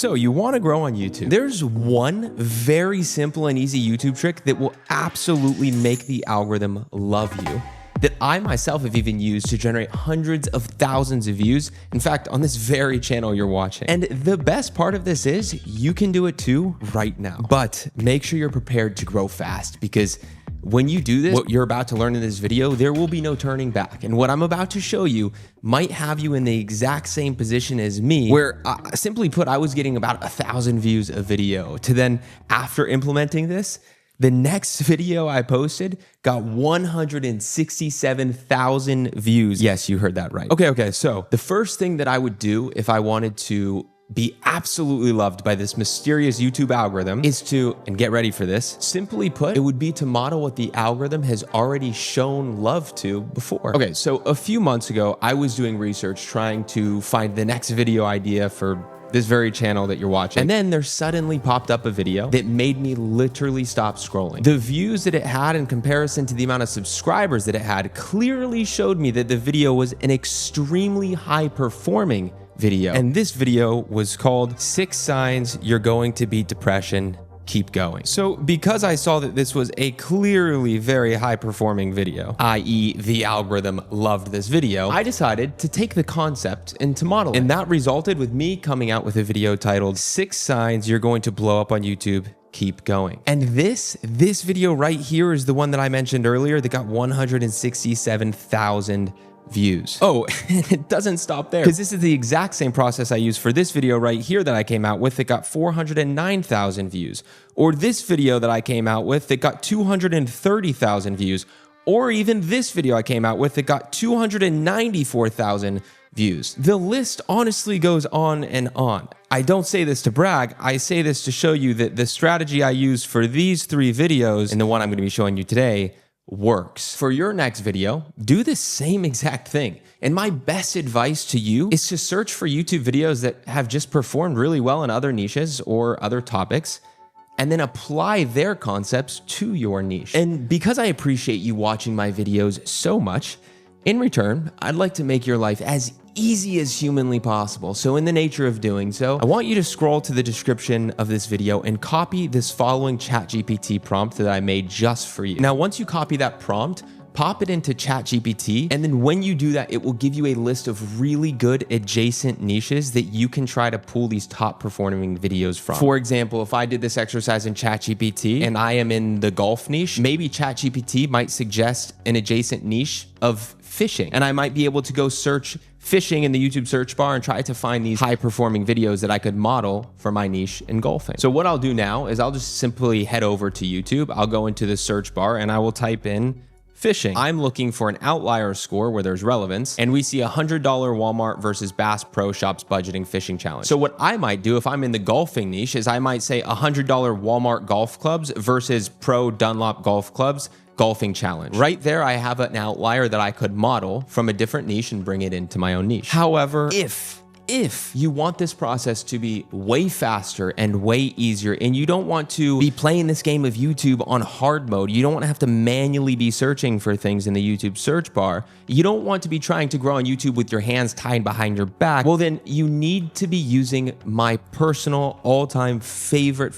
So you want to grow on YouTube. There's one very simple and easy YouTube trick that will absolutely make the algorithm love you, that I myself have even used to generate hundreds of thousands of views. In fact, on this very channel you're watching. And the best part of this is you can do it too right now. But make sure you're prepared to grow fast, because when you do this, what you're about to learn in this video, there will be no turning back. And what I'm about to show you might have you in the exact same position as me, where simply put, I was getting about 1,000 views a video, to then after implementing this, the next video I posted got 167,000 views. Yes, you heard that right. Okay. So the first thing that I would do if I wanted to be absolutely loved by this mysterious YouTube algorithm is to, and get ready for this, simply put, it would be to model what the algorithm has already shown love to before. Okay, so a few months ago, I was doing research trying to find the next video idea for this very channel that you're watching. And then there suddenly popped up a video that made me literally stop scrolling. The views that it had in comparison to the amount of subscribers that it had clearly showed me that the video was an extremely high performing video. And this video was called 6 Signs You're Going to Beat Depression, Keep Going. So because I saw that this was a clearly very high performing video, i.e. the algorithm loved this video, I decided to take the concept and to model it. And that resulted with me coming out with a video titled 6 Signs You're Going to Blow Up on YouTube, Keep Going. And this video right here is the one that I mentioned earlier that got 167,000 views. Oh, and it doesn't stop there, because this is the exact same process I used for this video right here that I came out with that got 409,000 views, or this video that I came out with that got 230,000 views, or even this video I came out with that got 294,000 views. The list honestly goes on and on. I don't say this to brag, I say this to show you that the strategy I used for these 3 videos and the one I'm going to be showing you today works. For your next video, do the same exact thing. And my best advice to you is to search for YouTube videos that have just performed really well in other niches or other topics, and then apply their concepts to your niche. And because I appreciate you watching my videos so much, in return, I'd like to make your life as easy as humanly possible. So in the nature of doing so, I want you to scroll to the description of this video and copy this following ChatGPT prompt that I made just for you. Now, once you copy that prompt, pop it into ChatGPT, and then when you do that, it will give you a list of really good adjacent niches that you can try to pull these top performing videos from. For example, if I did this exercise in ChatGPT and I am in the golf niche, maybe ChatGPT might suggest an adjacent niche of fishing, and I might be able to go search fishing in the YouTube search bar and try to find these high performing videos that I could model for my niche in golfing. So what I'll do now is I'll just simply head over to YouTube. I'll go into the search bar and I will type in fishing. I'm looking for an outlier score where there's relevance, and we see a $100 Walmart versus Bass Pro Shops budgeting fishing challenge. So what I might do if I'm in the golfing niche is I might say $100 Walmart golf clubs versus Pro Dunlop golf clubs golfing challenge. Right there, I have an outlier that I could model from a different niche and bring it into my own niche. However, if you want this process to be way faster and way easier, and you don't want to be playing this game of YouTube on hard mode, you don't want to have to manually be searching for things in the YouTube search bar, you don't want to be trying to grow on YouTube with your hands tied behind your back, well then you need to be using my personal all-time favorite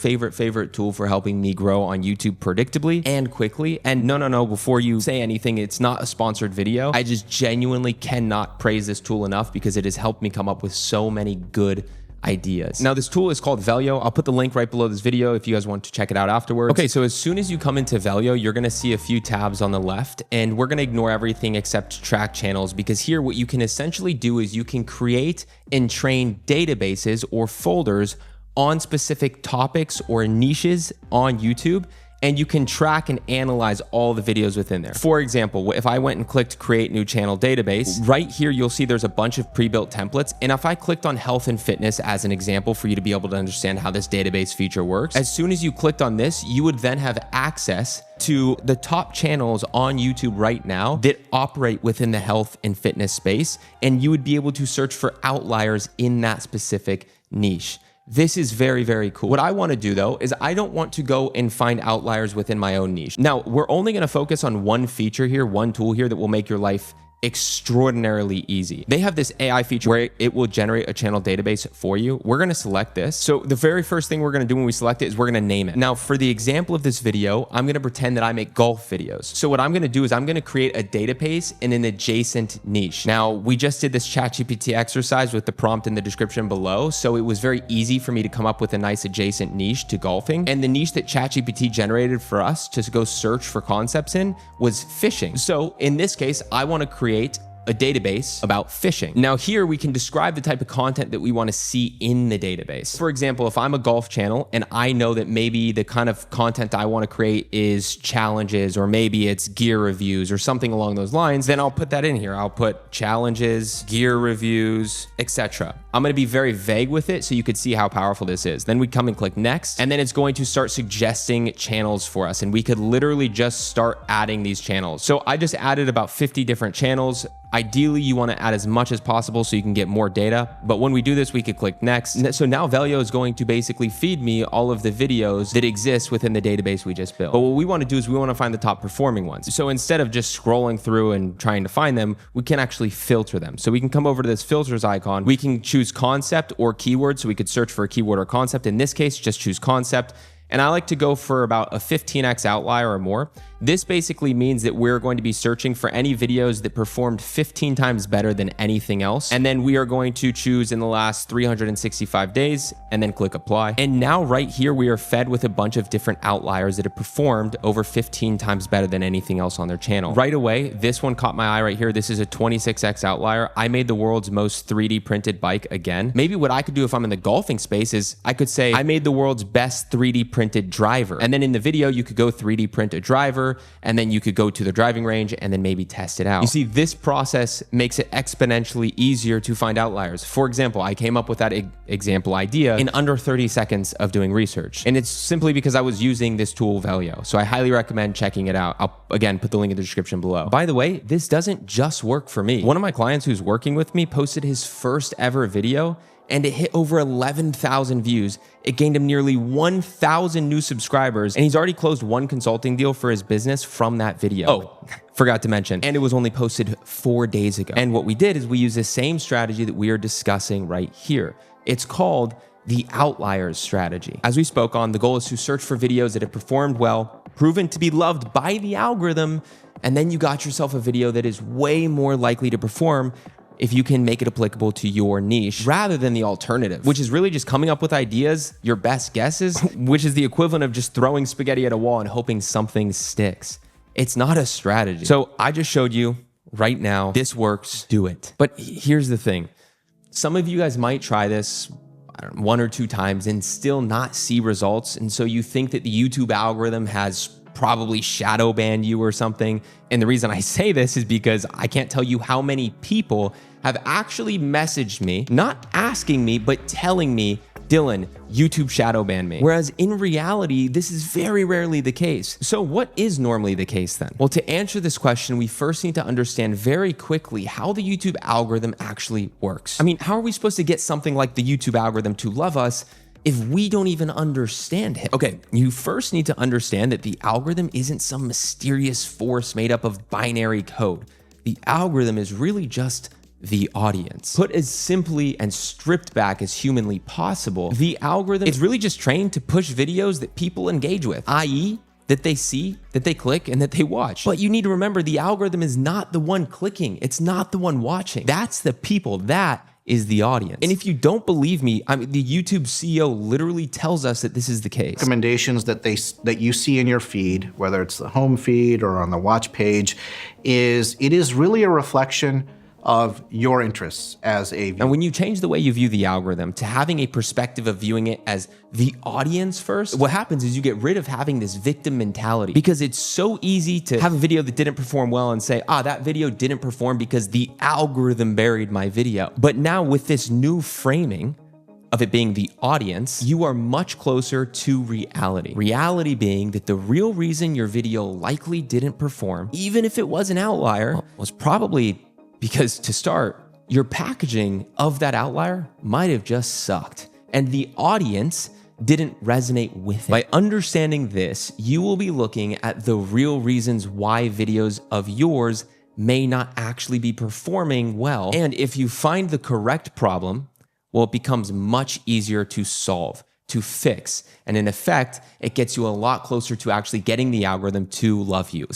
tool for helping me grow on YouTube predictably and quickly. And no, before you say anything, it's not a sponsored video. I just genuinely cannot praise this tool enough because it has helped me come up with so many good ideas. Now, this tool is called Velio. I'll put the link right below this video if you guys want to check it out afterwards. Okay, so as soon as you come into Velio, you're gonna see a few tabs on the left, and we're gonna ignore everything except track channels, because here what you can essentially do is you can create and train databases or folders on specific topics or niches on YouTube, and you can track and analyze all the videos within there. For example, if I went and clicked create new channel database, right here you'll see there's a bunch of pre-built templates, and if I clicked on health and fitness as an example for you to be able to understand how this database feature works, as soon as you clicked on this, you would then have access to the top channels on YouTube right now that operate within the health and fitness space, and you would be able to search for outliers in that specific niche. This is very, very cool. What I want to do though, is I don't want to go and find outliers within my own niche. Now, we're only going to focus on one feature here, one tool here that will make your life extraordinarily easy. They have this AI feature where it will generate a channel database for you. We're gonna select this. So the very first thing we're gonna do when we select it is we're gonna name it. Now for the example of this video, I'm gonna pretend that I make golf videos. So what I'm gonna do is I'm gonna create a database in an adjacent niche. Now we just did this ChatGPT exercise with the prompt in the description below. So it was very easy for me to come up with a nice adjacent niche to golfing. And the niche that ChatGPT generated for us to go search for concepts in was fishing. So in this case, I wanna create a database about fishing. Now here we can describe the type of content that we want to see in the database. For example, if I'm a golf channel and I know that maybe the kind of content I want to create is challenges, or maybe it's gear reviews or something along those lines, then I'll put that in here. I'll put challenges, gear reviews, etc. I'm going to be very vague with it so you could see how powerful this is. Then we come and click next, and then it's going to start suggesting channels for us, and we could literally just start adding these channels. So I just added about 50 different channels. Ideally, you want to add as much as possible so you can get more data. But when we do this, we could click next. So now Velio is going to basically feed me all of the videos that exist within the database we just built. But what we want to do is we want to find the top performing ones. So instead of just scrolling through and trying to find them, we can actually filter them. So we can come over to this filters icon. We can choose concept or keyword. So we could search for a keyword or concept. In this case, just choose concept. And I like to go for about a 15x outlier or more. This basically means that we're going to be searching for any videos that performed 15 times better than anything else. And then we are going to choose in the last 365 days and then click apply. And now right here, we are fed with a bunch of different outliers that have performed over 15 times better than anything else on their channel. Right away, this one caught my eye right here. This is a 26x outlier. I made the world's most 3D printed bike again. Maybe what I could do if I'm in the golfing space is I could say, I made the world's best 3D printed driver. And then in the video, you could go 3D print a driver, and then you could go to the driving range and then maybe test it out. You see, this process makes it exponentially easier to find outliers. For example, I came up with that example idea in under 30 seconds of doing research. And it's simply because I was using this tool, Velio. So I highly recommend checking it out. I'll, again, put the link in the description below. By the way, this doesn't just work for me. One of my clients who's working with me posted his first ever video, and it hit over 11,000 views. It gained him nearly 1,000 new subscribers, and he's already closed one consulting deal for his business from that video. Oh, forgot to mention, and it was only posted 4 days ago. And what we did is we used the same strategy that we are discussing right here. It's called the outliers strategy. As we spoke on, the goal is to search for videos that have performed well, proven to be loved by the algorithm, and then you got yourself a video that is way more likely to perform if you can make it applicable to your niche rather than the alternative, which is really just coming up with ideas, your best guesses, which is the equivalent of just throwing spaghetti at a wall and hoping something sticks. It's not a strategy. So I just showed you right now, this works, do it. But here's the thing. Some of you guys might try this 1 or 2 times and still not see results. And so you think that the YouTube algorithm has probably shadow banned you or something. And the reason I say this is because I can't tell you how many people have actually messaged me, not asking me, but telling me, Dylan, YouTube shadow banned me. Whereas in reality, this is very rarely the case. So what is normally the case then? Well, to answer this question, we first need to understand very quickly how the YouTube algorithm actually works. I mean, how are we supposed to get something like the YouTube algorithm to love us if we don't even understand it? Okay, you first need to understand that the algorithm isn't some mysterious force made up of binary code. The algorithm is really just the audience. Put as simply and stripped back as humanly possible, the algorithm is really just trained to push videos that people engage with, i.e., that they see, that they click, and that they watch. But you need to remember, the algorithm is not the one clicking. It's not the one watching. That's the people. That is the audience. And if you don't believe me, I mean, the YouTube CEO literally tells us that this is the case. Recommendations that you see in your feed, whether it's the home feed or on the watch page, it is really a reflection of your interests as a viewer. And when you change the way you view the algorithm to having a perspective of viewing it as the audience first, what happens is you get rid of having this victim mentality, because it's so easy to have a video that didn't perform well and say, that video didn't perform because the algorithm buried my video. But now with this new framing of it being the audience, you are much closer to reality. Reality being that the real reason your video likely didn't perform, even if it was an outlier, was probably because, to start, your packaging of that outlier might have just sucked, and the audience didn't resonate with it. By understanding this, you will be looking at the real reasons why videos of yours may not actually be performing well. And if you find the correct problem, well, it becomes much easier to solve, to fix. And in effect, it gets you a lot closer to actually getting the algorithm to love you.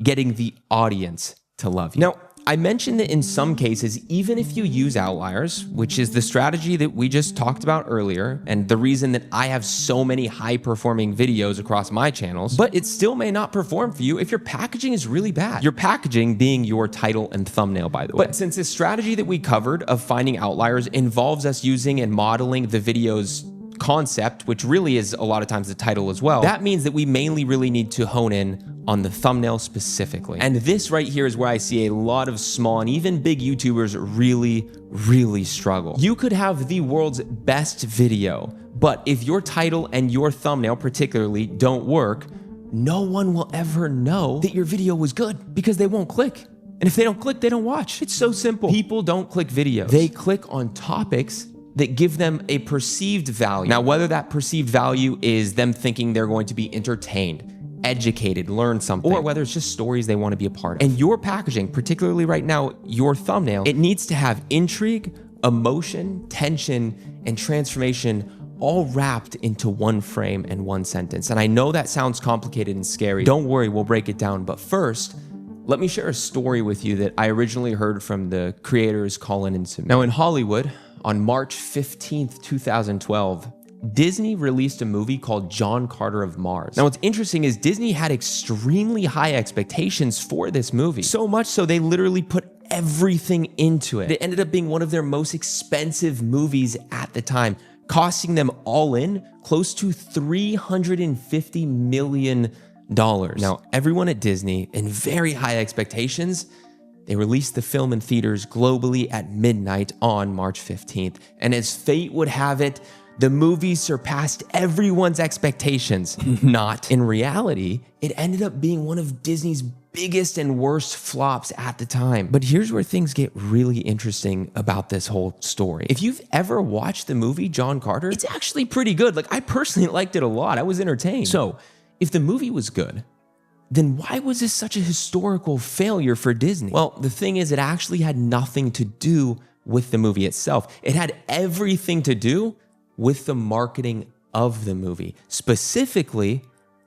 Getting the audience to love you. Now, I mentioned that in some cases, even if you use outliers, which is the strategy that we just talked about earlier, and the reason that I have so many high-performing videos across my channels, but it still may not perform for you if your packaging is really bad. Your packaging being your title and thumbnail, by the way. But since this strategy that we covered of finding outliers involves us using and modeling the video's concept, which really is a lot of times the title as well, that means that we mainly really need to hone in on the thumbnail specifically. And this right here is where I see a lot of small and even big YouTubers really struggle. You could have the world's best video, but if your title and your thumbnail particularly don't work, no one will ever know that your video was good because they won't click. And if they don't click, they don't watch. It's so simple. People don't click videos. They click on topics that give them a perceived value. Now, whether that perceived value is them thinking they're going to be entertained, educated, learn something, or whether it's just stories they want to be a part of. And your packaging, particularly right now, your thumbnail, it needs to have intrigue, emotion, tension, and transformation all wrapped into one frame and one sentence. And I know that sounds complicated and scary. Don't worry, we'll break it down. But first, let me share a story with you that I originally heard from the creators Colin and Samir. Now, in Hollywood, on March 15th, 2012, Disney released a movie called John Carter of Mars. Now, what's interesting is Disney had extremely high expectations for this movie. So much so they literally put everything into it. It ended up being one of their most expensive movies at the time, costing them all in close to $350 million. Now, everyone at Disney, in very high expectations, they released the film in theaters globally at midnight on March 15th. And as fate would have it, the movie surpassed everyone's expectations. Not. In reality, it ended up being one of Disney's biggest and worst flops at the time. But here's where things get really interesting about this whole story. If you've ever watched the movie John Carter, it's actually pretty good. Like, I personally liked it a lot. I was entertained. So, if the movie was good, then why was this such a historical failure for Disney? Well, the thing is, it actually had nothing to do with the movie itself. It had everything to do with the marketing of the movie, specifically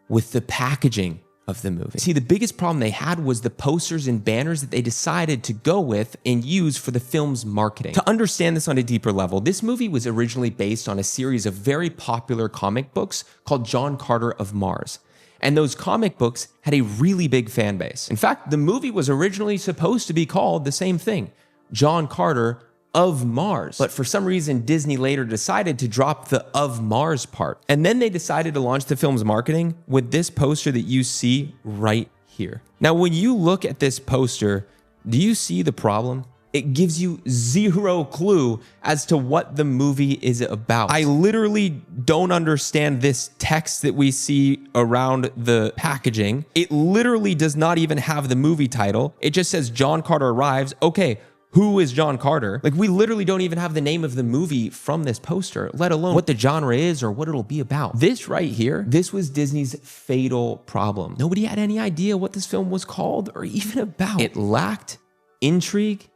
with the packaging of the movie. See, the biggest problem they had was the posters and banners that they decided to go with and use for the film's marketing. To understand this on a deeper level, this movie was originally based on a series of very popular comic books called John Carter of Mars. And those comic books had a really big fan base. In fact, the movie was originally supposed to be called the same thing, John Carter of Mars. But for some reason, Disney later decided to drop the of Mars part. And then they decided to launch the film's marketing with this poster that you see right here. Now, when you look at this poster, do you see the problem? It gives you zero clue as to what the movie is about. I literally don't understand this text that we see around the packaging. It literally does not even have the movie title. It just says John Carter arrives. Okay, who is John Carter? Like, we literally don't even have the name of the movie from this poster, let alone what the genre is or what it'll be about. This right here, this was Disney's fatal problem. Nobody had any idea what this film was called or even about. It lacked intrigue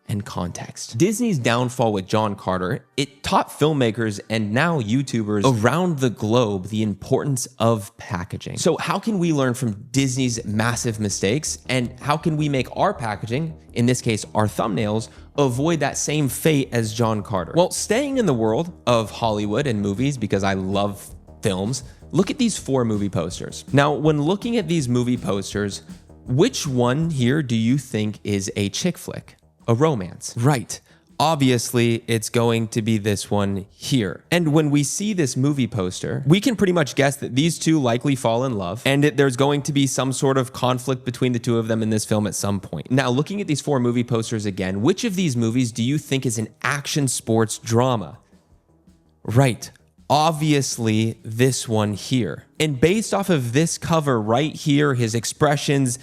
and context. Disney's downfall with John Carter, it taught filmmakers and now YouTubers around the globe the importance of packaging. So how can we learn from Disney's massive mistakes, and how can we make our packaging, in this case our thumbnails, avoid that same fate as John Carter? Well, staying in the world of Hollywood and movies, because I love films, look at these 4 movie posters. Now, when looking at these movie posters, which one here do you think is a chick flick? A romance. Right. Obviously, it's going to be this one here. And when we see this movie poster, we can pretty much guess that these two likely fall in love, and that there's going to be some sort of conflict between the two of them in this film at some point. Now, looking at these 4 movie posters again, which of these movies do you think is an action sports drama? Right. Obviously, this one here. And based off of this cover right here, his expressions,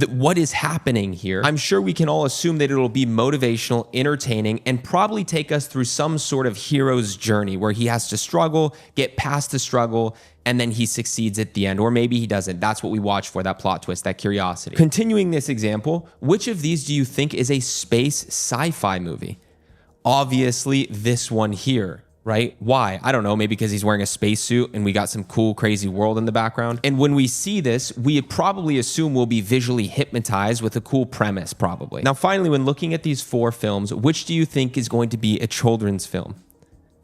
what is happening here. I'm sure we can all assume that it'll be motivational, entertaining, and probably take us through some sort of hero's journey where he has to struggle, get past the struggle, and then he succeeds at the end, or maybe he doesn't. That's what we watch for, that plot twist, that curiosity. Continuing this example, which of these do you think is a space sci-fi movie? Obviously, this one here, right? Why? I don't know, maybe because he's wearing a spacesuit and we got some cool, crazy world in the background. And when we see this, we probably assume we'll be visually hypnotized with a cool premise, probably. Now, finally, when looking at these 4 films, which do you think is going to be a children's film?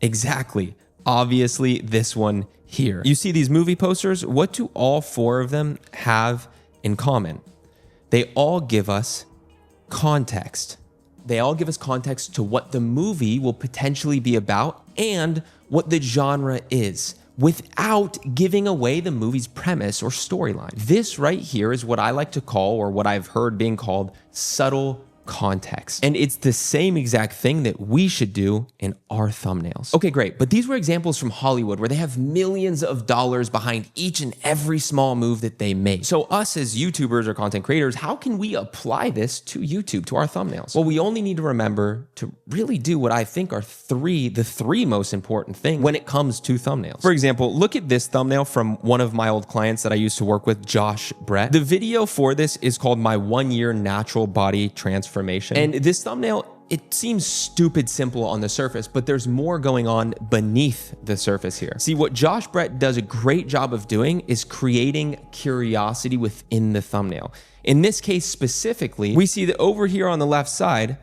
Exactly. Obviously, this one here. You see these movie posters? What do all 4 of them have in common? They all give us context. They all give us context to what the movie will potentially be about and what the genre is, without giving away the movie's premise or storyline. This right here is what I like to call, or what I've heard being called, subtle context. And it's the same exact thing that we should do in our thumbnails. Okay, great. But these were examples from Hollywood where they have millions of dollars behind each and every small move that they make. So us as YouTubers or content creators, how can we apply this to YouTube, to our thumbnails? Well, we only need to remember to really do what I think are the three most important things when it comes to thumbnails. For example, look at this thumbnail from one of my old clients that I used to work with, Josh Brett. The video for this is called My 1-Year Natural Body Transformation. And this thumbnail, it seems stupid simple on the surface, but there's more going on beneath the surface here. See, what Josh Brett does a great job of doing is creating curiosity within the thumbnail. In this case specifically, we see that over here on the left side,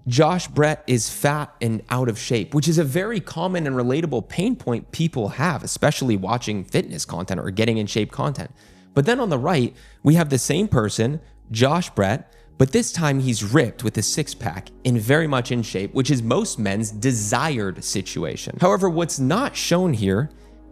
Josh Brett is fat and out of shape, which is a very common and relatable pain point people have, especially watching fitness content or getting in shape content. But then on the right, we have the same person, Josh Brett, but this time he's ripped with a 6-pack and very much in shape, which is most men's desired situation. However, what's not shown here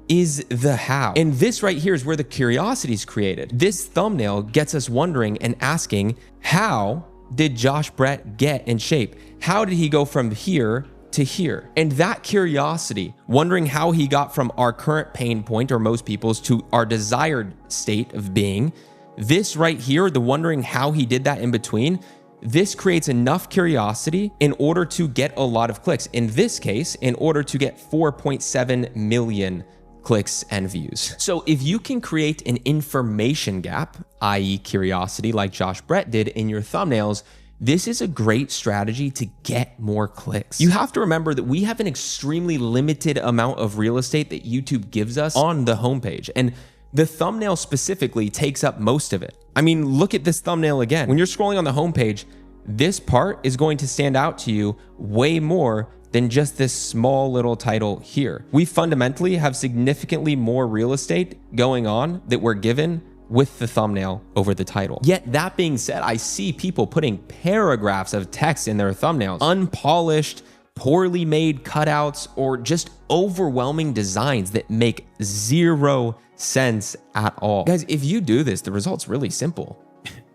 is the how. And this right here is where the curiosity is created. This thumbnail gets us wondering and asking, how did Josh Brett get in shape? How did he go from here to here? And that curiosity, wondering how he got from our current pain point, or most people's, to our desired state of being, this right here, the wondering how he did that in between, this creates enough curiosity in order to get a lot of clicks. In this case, in order to get 4.7 million clicks and views. So if you can create an information gap, i.e. curiosity, like Josh Brett did in your thumbnails, this is a great strategy to get more clicks. You have to remember that we have an extremely limited amount of real estate that YouTube gives us on the homepage. And the thumbnail specifically takes up most of it. I mean, look at this thumbnail again. When you're scrolling on the homepage, this part is going to stand out to you way more than just this small little title here. We fundamentally have significantly more real estate going on that we're given with the thumbnail over the title. Yet that being said, I see people putting paragraphs of text in their thumbnails, unpolished, poorly made cutouts, or just overwhelming designs that make zero sense at all. Guys, if you do this, the result's really simple.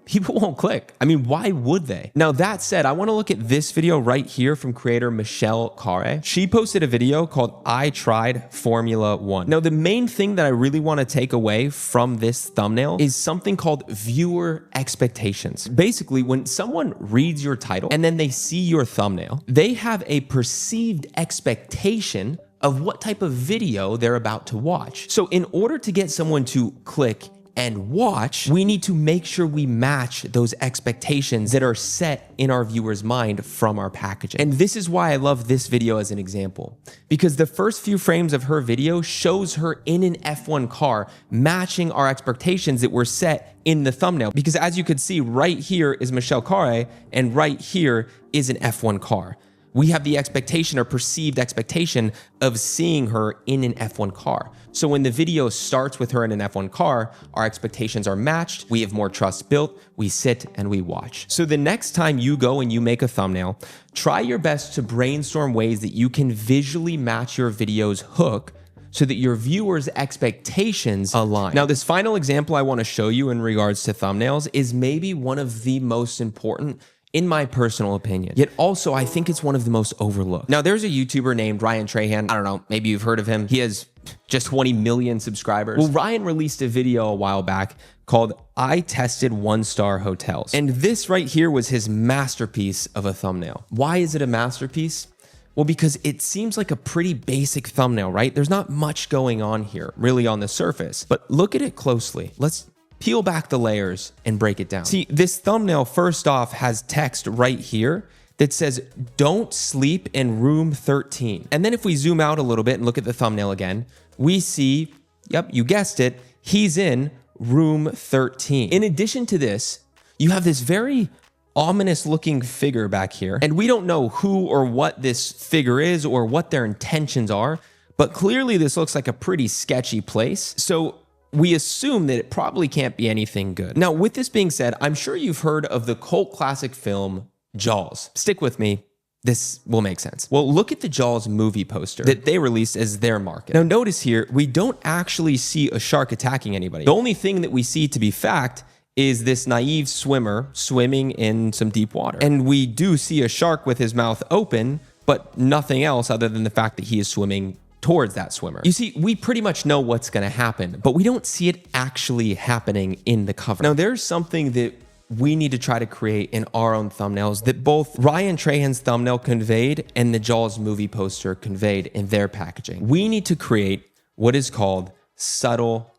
People won't click. I mean, why would they? Now, that said, I want to look at this video right here from creator Michelle Carre. She posted a video called I Tried Formula 1. Now, the main thing that I really want to take away from this thumbnail is something called viewer expectations. Basically, when someone reads your title and then they see your thumbnail, they have a perceived expectation of what type of video they're about to watch. So in order to get someone to click and watch, we need to make sure we match those expectations that are set in our viewer's mind from our packaging. And this is why I love this video as an example, because the first few frames of her video shows her in an F1 car, matching our expectations that were set in the thumbnail. Because as you could see, right here is Michelle Carre and right here is an F1 car. We have the expectation or perceived expectation of seeing her in an F1 car. So when the video starts with her in an F1 car, our expectations are matched, we have more trust built, we sit and we watch. So the next time you go and you make a thumbnail, try your best to brainstorm ways that you can visually match your video's hook so that your viewers' expectations align. Now, this final example I want to show you in regards to thumbnails is maybe one of the most important in my personal opinion. Yet also, I think it's one of the most overlooked. Now, there's a YouTuber named Ryan Trahan. I don't know, maybe you've heard of him. He has just 20 million subscribers. Well, Ryan released a video a while back called I Tested 1-Star Hotels. And this right here was his masterpiece of a thumbnail. Why is it a masterpiece? Well, because it seems like a pretty basic thumbnail, right? There's not much going on here, really on the surface. But look at it closely. Let's peel back the layers and break it down. See, this thumbnail first off has text right here that says, don't sleep in room 13. And then if we zoom out a little bit and look at the thumbnail again, we see, yep, you guessed it, he's in room 13. In addition to this, you have this very ominous looking figure back here. And we don't know who or what this figure is or what their intentions are, but clearly this looks like a pretty sketchy place. So we assume that it probably can't be anything good. Now, with this being said, I'm sure you've heard of the cult classic film Jaws. Stick with me. This will make sense. Well, look at the Jaws movie poster that they released as their market. Now notice here, we don't actually see a shark attacking anybody. The only thing that we see to be fact is this naive swimmer swimming in some deep water. And we do see a shark with his mouth open, but nothing else other than the fact that he is swimming towards that swimmer. You see, we pretty much know what's gonna happen, but we don't see it actually happening in the cover. Now there's something that we need to try to create in our own thumbnails that both Ryan Trahan's thumbnail conveyed and the Jaws movie poster conveyed in their packaging. We need to create what is called subtle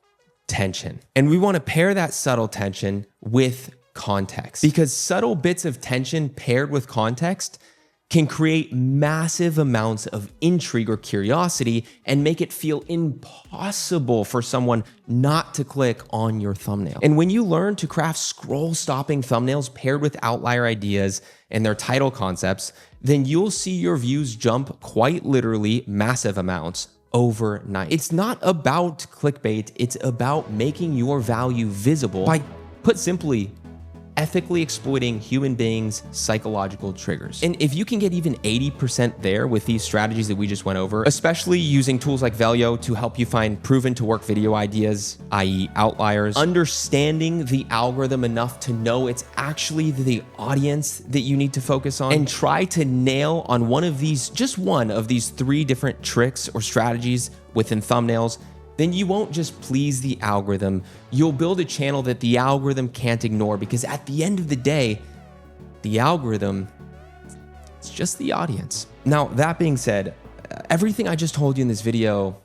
tension. And we want to pair that subtle tension with context, because subtle bits of tension paired with context can create massive amounts of intrigue or curiosity and make it feel impossible for someone not to click on your thumbnail. And when you learn to craft scroll-stopping thumbnails paired with outlier ideas and their title concepts, then you'll see your views jump quite literally massive amounts overnight. It's not about clickbait, it's about making your value visible by, put simply, ethically exploiting human beings' psychological triggers. And if you can get even 80% there with these strategies that we just went over, especially using tools like Velio to help you find proven to work video ideas, i.e. outliers, understanding the algorithm enough to know it's actually the audience that you need to focus on, and try to nail on one of these, just one of these 3 different tricks or strategies within thumbnails, then you won't just please the algorithm, you'll build a channel that the algorithm can't ignore, because at the end of the day, the algorithm, it's just the audience. Now, that being said, everything I just told you in this video,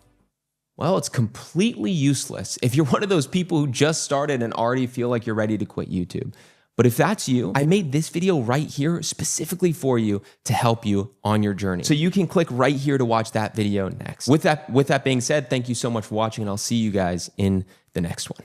well, it's completely useless if you're one of those people who just started and already feel like you're ready to quit YouTube. But if that's you, I made this video right here specifically for you to help you on your journey. So you can click right here to watch that video next. With that being said, thank you so much for watching, and I'll see you guys in the next one.